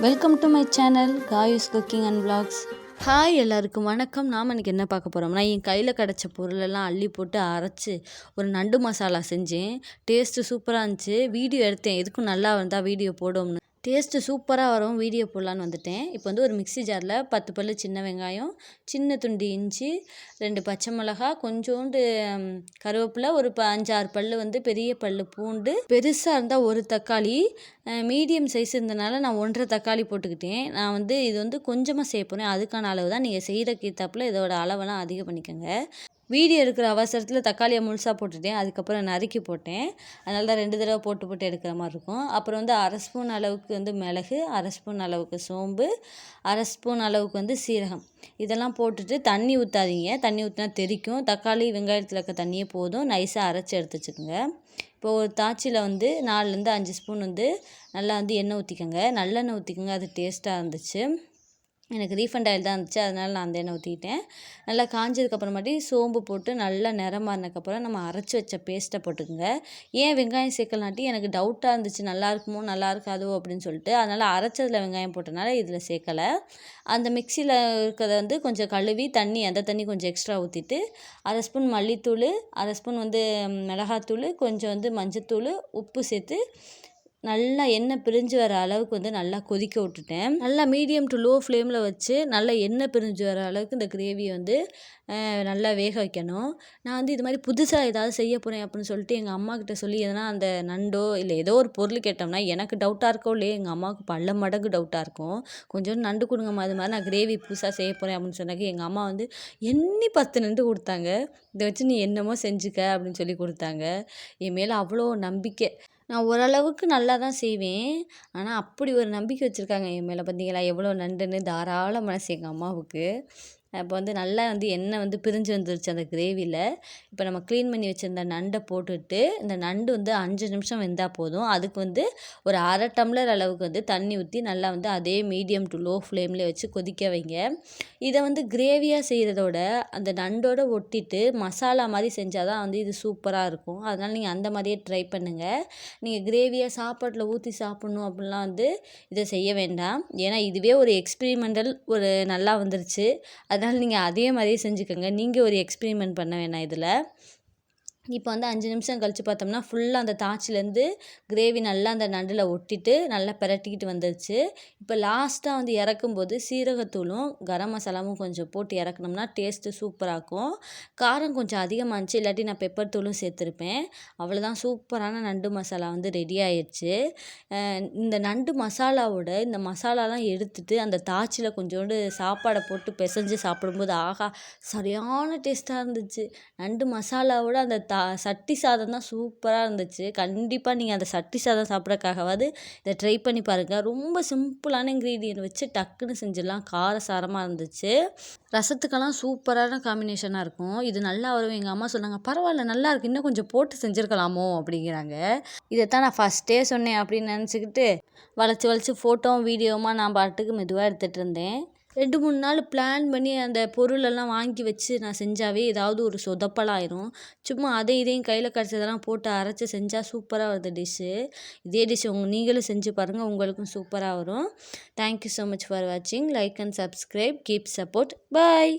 Welcome to my channel Kayu's cooking and vlogs. Hi எல்லாருக்கும் வணக்கம். நாம் இன்றைக்கி என்ன பார்க்க போகிறோம்னா, என் கையில் கிடச்ச பொருளெல்லாம் அள்ளி போட்டு அரைச்சி ஒரு நண்டு மசாலா செஞ்சேன். டேஸ்ட்டு சூப்பராக இருந்துச்சு. வீடியோ எடுத்தேன், எதுக்கும் நல்லா வந்தால் வீடியோ போடுவோம்னு. டேஸ்ட்டு சூப்பராக வரும், வீடியோ போடலான்னு வந்துட்டேன். இப்போ வந்து ஒரு மிக்ஸி ஜாரில் 10 பல் சின்ன வெங்காயம், சின்ன துண்டு இஞ்சி, 2 பச்சை மிளகா, கொஞ்சோண்டு கருவேப்பிலை, ஒரு 5-6 பல் வந்து பெரிய பல் பூண்டு, பெருசாக இருந்தால் ஒரு தக்காளி, மீடியம் சைஸ் இருந்தனால நான் 1.5 தக்காளி போட்டுக்கிட்டேன். நான் வந்து இது வந்து கொஞ்சமாக செய்ய போகிறேன், அதுக்கான அளவு தான். நீங்கள் செய்கிறக்கு ஏற்றாப்புல இதோட அளவெல்லாம் அதிகம் பண்ணிக்கோங்க. வீடியோ எடுக்கிற அவசரத்தில் தக்காளியை முழுசாக போட்டுட்டேன், அதுக்கப்புறம் நறுக்கி போட்டேன். அதனால தான் 2 தடவை போட்டு எடுக்கிற மாதிரி இருக்கும். அப்புறம் வந்து 1/2 ஸ்பூன் அளவுக்கு வந்து மிளகு, 1/2 ஸ்பூன் அளவுக்கு சோம்பு, 1/2 ஸ்பூன் அளவுக்கு வந்து சீரகம், இதெல்லாம் போட்டுட்டு தண்ணி ஊற்றாதீங்க. தண்ணி ஊற்றினா தெறிக்கும். தக்காளி வெங்காயத்தில் இருக்க தண்ணியே போதும். நைஸாக அரைச்சி எடுத்து வச்சுக்கோங்க. இப்போ ஒரு தாச்சியில் வந்து 4லேருந்து 5 ஸ்பூன் வந்து நல்லா வந்து எண்ணெய் ஊற்றிக்கோங்க. நல்லெண்ணெய் ஊற்றிக்கோங்க, அது டேஸ்ட்டாக இருந்துச்சு. எனக்கு ரீஃபண்ட் ஆயில் தான் இருந்துச்சு, அதனால் நான் அந்த எண்ணெய் ஊற்றிக்கிட்டேன். நல்லா காஞ்சதுக்கப்புறமாட்டி சோம்பு போட்டு நல்லா நிறம் மாறினதுக்கப்புறம் நம்ம அரைச்சி வச்ச பேஸ்ட்டை போட்டுக்கோங்க. ஏன் வெங்காயம் சேர்க்கலாட்டி எனக்கு டவுட்டாக இருந்துச்சு, நல்லா இருக்குமோ நல்லா இருக்காதோ அப்படின்னு சொல்லிட்டு. அதனால் அரைச்சதில் வெங்காயம் போட்டனால இதில் சேர்க்கலை. அந்த மிக்சியில் இருக்கிறத வந்து கொஞ்சம் கழுவி அந்த தண்ணி கொஞ்சம் எக்ஸ்ட்ரா ஊற்றிட்டு 1/2 ஸ்பூன் மல்லித்தூள், 1/2 ஸ்பூன் வந்து மிளகாத்தூள், கொஞ்சம் வந்து மஞ்சத்தூள், உப்பு சேர்த்து நல்லா எண்ணெய் பிரிஞ்சு வர அளவுக்கு வந்து நல்லா கொதிக்க விட்டுட்டேன். நல்லா மீடியம் டு லோ ஃப்ளேமில் வச்சு நல்லா எண்ணெய் பிரிஞ்சு வர அளவுக்கு இந்த கிரேவியை வந்து நல்லா வேக வைக்கணும். நான் வந்து இது மாதிரி புதுசாக ஏதாவது செய்ய போகிறேன் அப்படின்னு சொல்லிட்டு எங்கள் அம்மாக்கிட்ட சொல்லி எதனா அந்த நண்டோ இல்லை ஏதோ ஒரு பொருள் கேட்டோம்னா எனக்கு டவுட்டாக இருக்கோ இல்லையே, எங்கள் அம்மாவுக்கு பல மடங்கு டவுட்டாக இருக்கும். கொஞ்சம் நண்டு கொடுங்கம்மா, அது மாதிரி நான் கிரேவி புதுசாக செய்ய போகிறேன் அப்படின்னு சொன்னாக்க எங்கள் அம்மா வந்து 10 நண்டு கொடுத்தாங்க. இதை வச்சு நீ என்னமோ செஞ்சுக்க அப்படின்னு சொல்லி கொடுத்தாங்க. என் மேலே அவ்வளோ நம்பிக்கை. நான் ஓரளவுக்கு நல்லா தான் செய்வேன். ஆனால் அப்படி ஒரு நம்பிக்கை வச்சுருக்காங்க என் மேலே. பார்த்தீங்களா எவ்வளோ நண்டுன்னு. தாராள மனசு எங்கள் அம்மாவுக்கு. இப்போ வந்து நல்லா வந்து எண்ணெய் வந்து பிரிஞ்சு வந்துருச்சு அந்த கிரேவியில். இப்போ நம்ம க்ளீன் பண்ணி வச்சுருந்த நண்டை போட்டுட்டு, இந்த நண்டு வந்து 5 நிமிஷம் வெந்தால் போதும். அதுக்கு வந்து ஒரு 1/2 டம்ளர் அளவுக்கு வந்து தண்ணி ஊற்றி நல்லா வந்து அதே மீடியம் டு லோ ஃப்ளேம்லேயே வச்சு கொதிக்க வைங்க. இதை வந்து கிரேவியாக செய்கிறதோட அந்த நண்டோட ஒட்டிட்டு மசாலா மாதிரி செஞ்சால் தான் வந்து இது சூப்பராக இருக்கும். அதனால் நீங்கள் அந்த மாதிரியே ட்ரை பண்ணுங்கள். நீங்கள் கிரேவியாக சாப்பாட்டில் ஊற்றி சாப்பிட்ணும் அப்படிலாம் வந்து இதை செய்ய வேண்டாம். ஏன்னா இதுவே ஒரு எக்ஸ்பிரிமெண்டல் ஒரு நல்லா வந்துருச்சு. அதனால் நீங்கள் அதே மாதிரியே செஞ்சுக்கோங்க. நீங்கள் ஒரு எக்ஸ்பிரிமெண்ட் பண்ண வேணாம் இதில். இப்போ வந்து 5 நிமிஷம் கழித்து பார்த்தோம்னா ஃபுல்லாக அந்த தாச்சிலேருந்து கிரேவி நல்லா அந்த நண்டில் ஒட்டிட்டு நல்லா பிரட்டிக்கிட்டு வந்துருச்சு. இப்போ லாஸ்ட்டாக வந்து இறக்கும்போது சீரகத்தூளும் கரம் மசாலாவும் கொஞ்சம் போட்டு இறக்குனோம்னா டேஸ்ட்டு சூப்பராக இருக்கும். காரம் கொஞ்சம் அதிகமாக இருந்துச்சு, இல்லாட்டி நான் பெப்பர் தூளும் சேர்த்துருப்பேன். அவ்வளோதான், சூப்பரான நண்டு மசாலா வந்து ரெடி ஆயிடுச்சு. இந்த நண்டு மசாலாவோட இந்த மசாலாலாம் எடுத்துட்டு அந்த தாச்சியில் கொஞ்சோண்டு சாப்பாடை போட்டு பிசைஞ்சு சாப்பிடும்போது ஆஹா, சரியான டேஸ்ட்டாக இருந்துச்சு. நண்டு மசாலாவோட அந்த சட்டி சாதம் தான் சூப்பராக இருந்துச்சு. கண்டிப்பாக நீங்கள் அந்த சட்டி சாதம் சாப்பிட்றதுக்காகவாது இதை ட்ரை பண்ணி பாருங்கள். ரொம்ப சிம்பிளான இன்க்ரீடியன்ட் வச்சு டக்குன்னு செஞ்சிடலாம். காரசாரமாக இருந்துச்சு. ரசத்துக்கெல்லாம் சூப்பரான காம்பினேஷனாக இருக்கும். இது நல்லா வரும். எங்கள் அம்மா சொன்னாங்க, பரவாயில்ல நல்லா இருக்குது, இன்னும் கொஞ்சம் போட்டு செஞ்சுருக்கலாமோ அப்படிங்கிறாங்க. இதைத்தான் நான் ஃபஸ்ட்டே சொன்னேன் அப்படின்னு நினச்சிக்கிட்டு வளைச்சி ஃபோட்டோவும் வீடியோவுமா நான் பாட்டுக்கு மெதுவாக எடுத்துகிட்டு இருந்தேன். 2-3 நாள் பிளான் பண்ணி அந்த பொருளெல்லாம் வாங்கி வச்சு நான் செஞ்சாவே ஏதாவது ஒரு சொதப்பலாயிரும். சும்மா இதையும் கையில் கிடச்சதெல்லாம் போட்டு அரைச்சி செஞ்சால் சூப்பராக வருது டிஷ்ஷு. இதே டிஷ் நீங்களும் செஞ்சு பாருங்கள், உங்களுக்கும் சூப்பராக வரும். தேங்க்யூ ஸோ மச் ஃபார் வாட்சிங். Like and subscribe. Keep support. Bye.